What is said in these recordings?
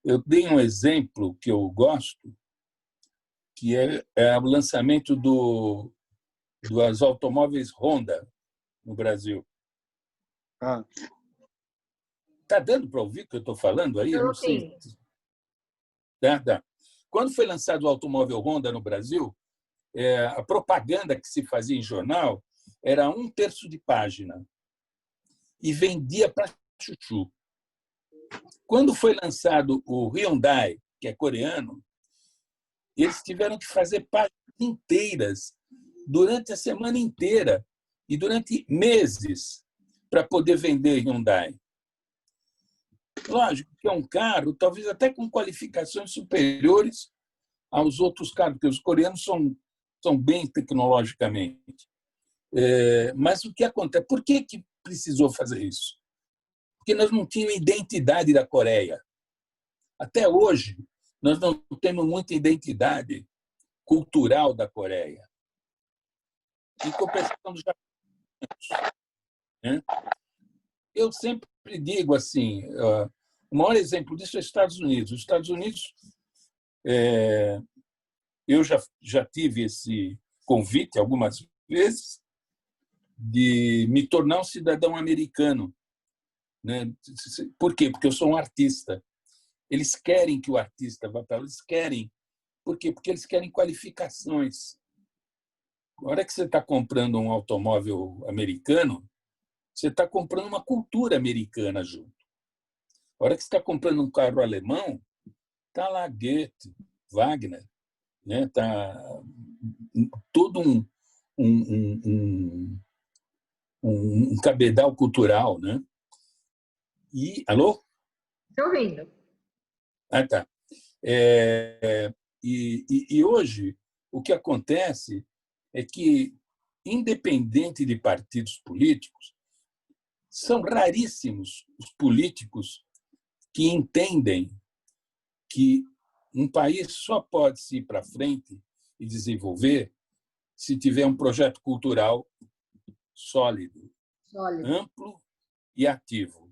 Eu dei um exemplo que eu gosto, que é o lançamento dos automóveis Honda no Brasil. Ah, Está dando para ouvir o que eu estou falando aí? Eu não sei. Sim. Tá. Quando foi lançado o automóvel Honda no Brasil, a propaganda que se fazia em jornal era 1/3 de página e vendia para chuchu. Quando foi lançado o Hyundai, que é coreano, eles tiveram que fazer páginas inteiras durante a semana inteira e durante meses para poder vender Hyundai. Lógico que é um carro, talvez até com qualificações superiores aos outros carros, porque os coreanos são bem tecnologicamente. Mas o que acontece? Por que precisou fazer isso? Porque nós não tínhamos identidade da Coreia. Até hoje, nós não temos muita identidade cultural da Coreia. Em compensação dos japoneses, né? Eu sempre digo assim, o maior exemplo disso é os Estados Unidos. Os Estados Unidos, eu já tive esse convite algumas vezes de me tornar um cidadão americano, né? Por quê? Porque eu sou um artista. Eles querem que o artista vá para lá, eles querem. Por quê? Porque eles querem qualificações. Na hora que você está comprando um automóvel americano, você está comprando uma cultura americana junto. Na hora que você está comprando um carro alemão, está lá Goethe, Wagner, né? Tá todo um cabedal cultural, né? Alô? Estou ouvindo. Tá. E hoje, o que acontece é que, independente de partidos políticos, são raríssimos os políticos que entendem que um país só pode se ir para frente e desenvolver se tiver um projeto cultural sólido, amplo e ativo.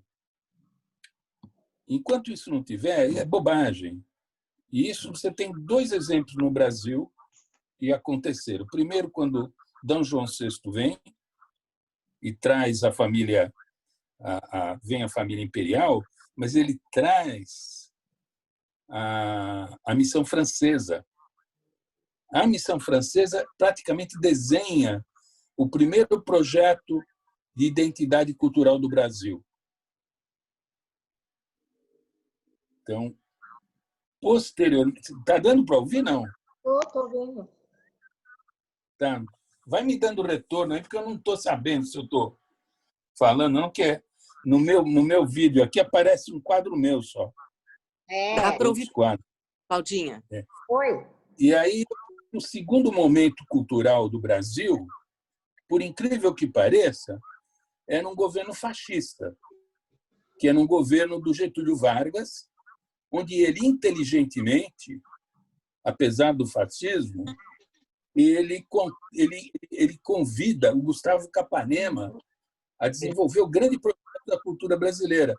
Enquanto isso não tiver, é bobagem. E isso você tem 2 exemplos no Brasil que aconteceram. Primeiro, quando D. João VI vem e traz a família, vem a família imperial, mas ele traz a missão francesa. A missão francesa praticamente desenha o primeiro projeto de identidade cultural do Brasil. Então, posteriormente... Está dando para ouvir, não? Estou vendo. Tá. Vai me dando retorno aí, porque eu não estou sabendo se eu estou falando, não, que no meu vídeo aqui aparece um quadro meu só. Dá para ouvir, quadros. Claudinha? Oi. E aí, o segundo momento cultural do Brasil, por incrível que pareça, é num governo fascista, que é num governo do Getúlio Vargas, onde ele, inteligentemente, apesar do fascismo, ele convida o Gustavo Capanema a desenvolver o grande projeto da cultura brasileira.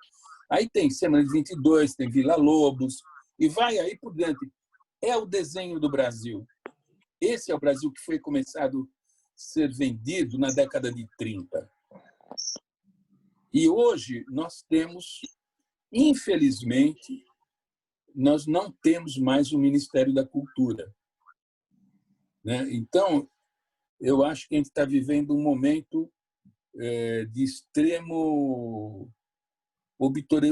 Aí tem Semana de 22, tem Vila Lobos, e vai aí por diante. É o desenho do Brasil. Esse é o Brasil que foi começado a ser vendido na década de 30. E hoje nós temos, infelizmente, nós não temos mais o Ministério da Cultura, né? Então, eu acho que a gente está vivendo um momento de extremo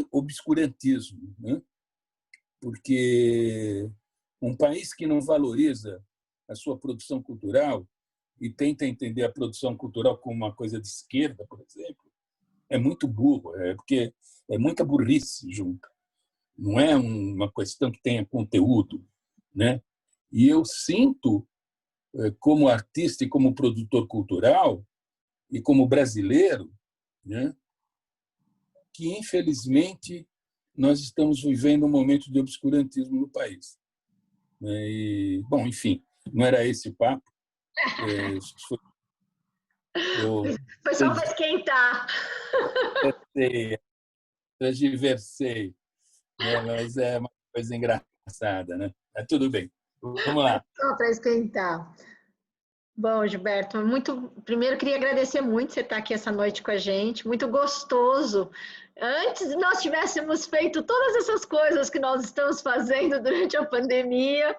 obscurantismo, né? Porque um país que não valoriza a sua produção cultural e tenta entender a produção cultural como uma coisa de esquerda, por exemplo, é muito burro, porque é muita burrice junto. Não é uma questão que tenha conteúdo, né? E eu sinto, como artista e como produtor cultural e como brasileiro, né, que, infelizmente, nós estamos vivendo um momento de obscurantismo no país. E, bom, enfim, não era esse o papo. Foi só para esquentar. Transversei, né? Mas é uma coisa engraçada, né? Mas tudo bem. Vamos lá. Só para esquentar. Bom, Gilberto, primeiro queria agradecer muito você estar aqui essa noite com a gente, muito gostoso. Antes nós tivéssemos feito todas essas coisas que nós estamos fazendo durante a pandemia,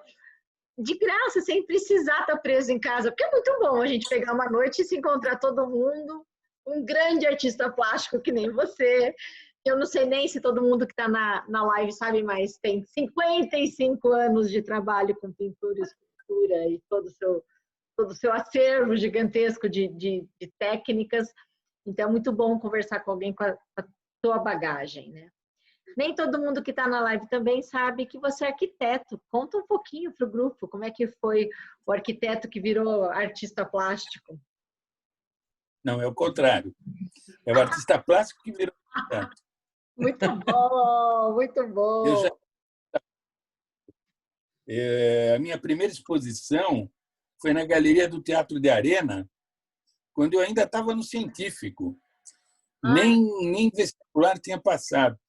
de graça, sem precisar estar preso em casa, porque é muito bom a gente pegar uma noite e se encontrar todo mundo, um grande artista plástico que nem você. Eu não sei nem se todo mundo que está na live sabe, mas tem 55 anos de trabalho com pintura, escultura e todo o seu acervo gigantesco de técnicas. Então, é muito bom conversar com alguém com a sua bagagem, né? Nem todo mundo que está na live também sabe que você é arquiteto. Conta um pouquinho para o grupo, como é que foi o arquiteto que virou artista plástico? Não, é o contrário. É o artista plástico que virou arquiteto. Muito bom, muito bom. A minha primeira exposição foi na Galeria do Teatro de Arena, quando eu ainda estava no científico. Nem vestibular tinha passado.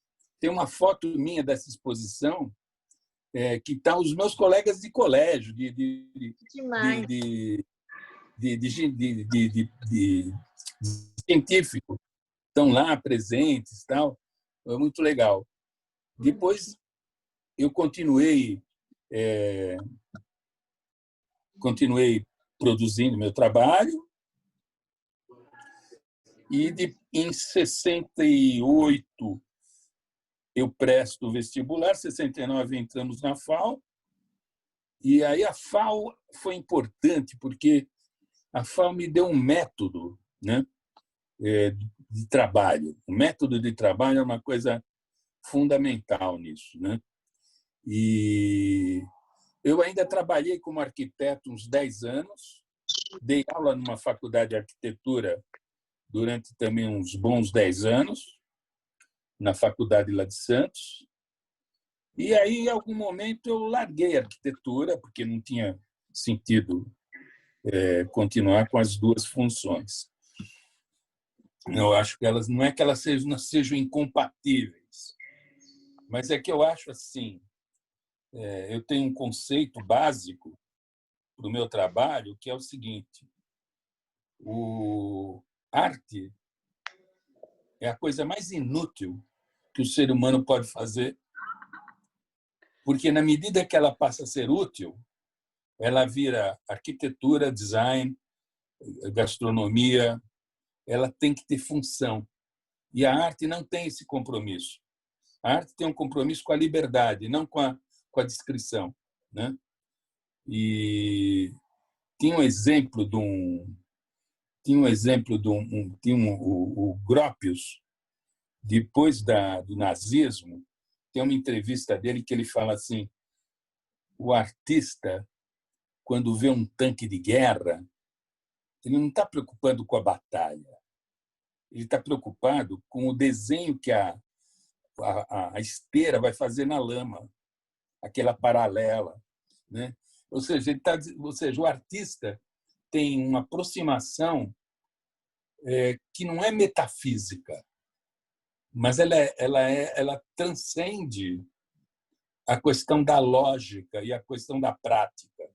Tem uma foto minha dessa exposição que estão os meus colegas de colégio, de científico, estão lá presentes, tal. É muito legal. Depois eu continuei produzindo meu trabalho e em 68 eu presto o vestibular, 69 entramos na FAO, e aí a FAO foi importante porque a FAO me deu um método, né, de trabalho. O método de trabalho é uma coisa fundamental nisso, né? E eu ainda trabalhei como arquiteto uns 10 anos, dei aula numa faculdade de arquitetura durante também uns bons 10 anos, na faculdade lá de Santos. E aí, em algum momento, eu larguei a arquitetura, porque não tinha sentido continuar com as duas funções. Eu acho que elas não é que elas não sejam incompatíveis, mas é que eu acho assim, eu tenho um conceito básico para o meu trabalho, que é o seguinte: o arte é a coisa mais inútil que o ser humano pode fazer, porque na medida que ela passa a ser útil, ela vira arquitetura, design, gastronomia, ela tem que ter função. E a arte não tem esse compromisso. A arte tem um compromisso com a liberdade, não com a descrição, né? E tinha um exemplo de o Gropius, depois do nazismo, tem uma entrevista dele que ele fala assim: o artista, quando vê um tanque de guerra, ele não está preocupado com a batalha, ele está preocupado com o desenho que a esteira vai fazer na lama, aquela paralela, né? Ou seja, o artista tem uma aproximação que não é metafísica, mas ela transcende a questão da lógica e a questão da prática,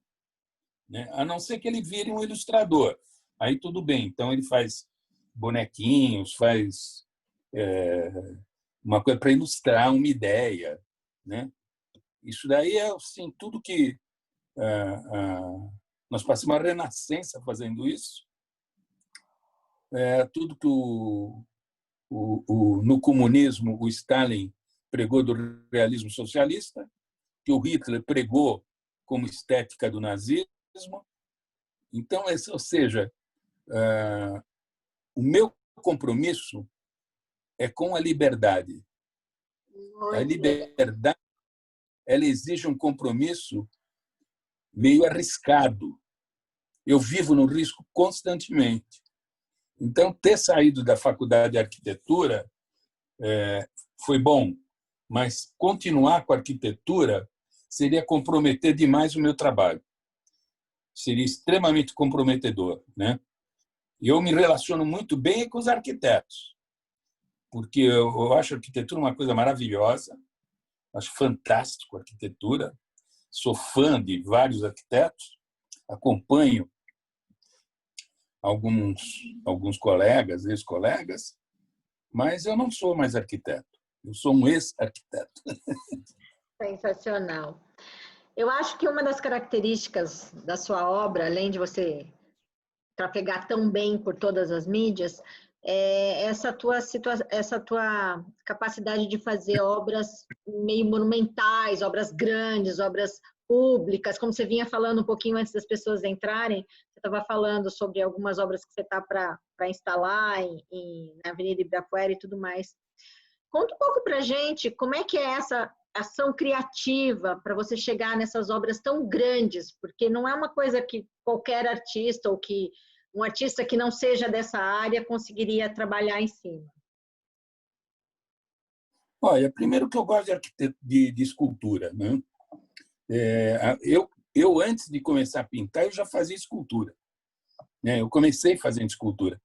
né? A não ser que ele vire um ilustrador. Aí tudo bem, então ele faz bonequinhos, faz uma coisa para ilustrar uma ideia, né? Isso daí é assim, tudo que nós passamos uma renascença fazendo isso. Tudo que no comunismo o Stalin pregou do realismo socialista, que o Hitler pregou como estética do nazismo. Então, ou seja, o meu compromisso é com a liberdade. A liberdade, ela exige um compromisso meio arriscado. Eu vivo no risco constantemente. Então, ter saído da faculdade de arquitetura foi bom, mas continuar com a arquitetura seria comprometer demais o meu trabalho. Seria extremamente comprometedor, né? E eu me relaciono muito bem com os arquitetos, porque eu acho a arquitetura uma coisa maravilhosa. Acho fantástico a arquitetura. Sou fã de vários arquitetos. Acompanho alguns colegas, ex-colegas, mas eu não sou mais arquiteto. Eu sou um ex-arquiteto. Sensacional. Eu acho que uma das características da sua obra, além de você trafegar tão bem por todas as mídias, é essa tua capacidade de fazer obras meio monumentais, obras grandes, obras públicas, como você vinha falando um pouquinho antes das pessoas entrarem, você estava falando sobre algumas obras que você está para instalar na Avenida Ibirapuera e tudo mais. Conta um pouco para a gente como é que é essa ação criativa para você chegar nessas obras tão grandes, porque não é uma coisa que qualquer artista ou que um artista que não seja dessa área conseguiria trabalhar em cima. Olha, primeiro que eu gosto de escultura, né? Eu, antes de começar a pintar, eu já fazia escultura, né? Eu comecei fazendo escultura.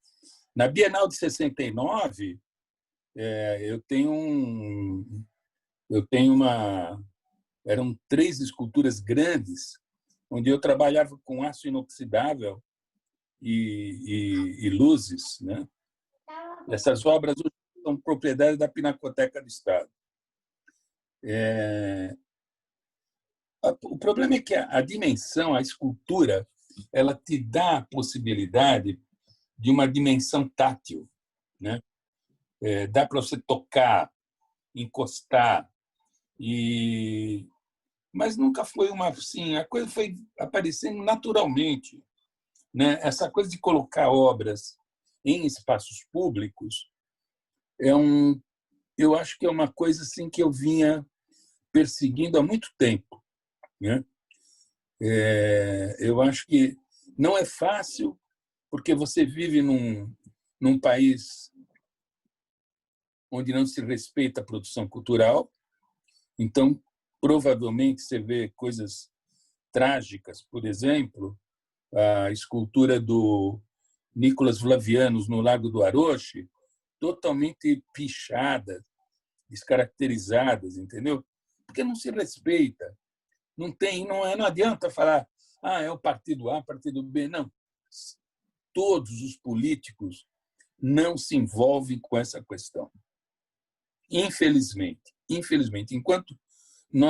Na Bienal de 69, eram 3 esculturas grandes, onde eu trabalhava com aço inoxidável e luzes, né? Essas obras hoje são propriedade da Pinacoteca do Estado. O problema é que a dimensão, a escultura, ela te dá a possibilidade de uma dimensão tátil, né? Dá para você tocar, encostar, mas nunca foi uma assim, a coisa foi aparecendo naturalmente, né? Essa coisa de colocar obras em espaços públicos eu acho que é uma coisa assim que eu vinha perseguindo há muito tempo, né? Eu acho que não é fácil porque você vive num país onde não se respeita a produção cultural, então provavelmente você vê coisas trágicas, por exemplo, a escultura do Nicolas Flavianos no Lago do Aroche, totalmente pichadas, descaracterizadas, entendeu? Porque não se respeita. Não adianta falar, é o partido A, partido B. Não. Todos os políticos não se envolvem com essa questão. Infelizmente. Enquanto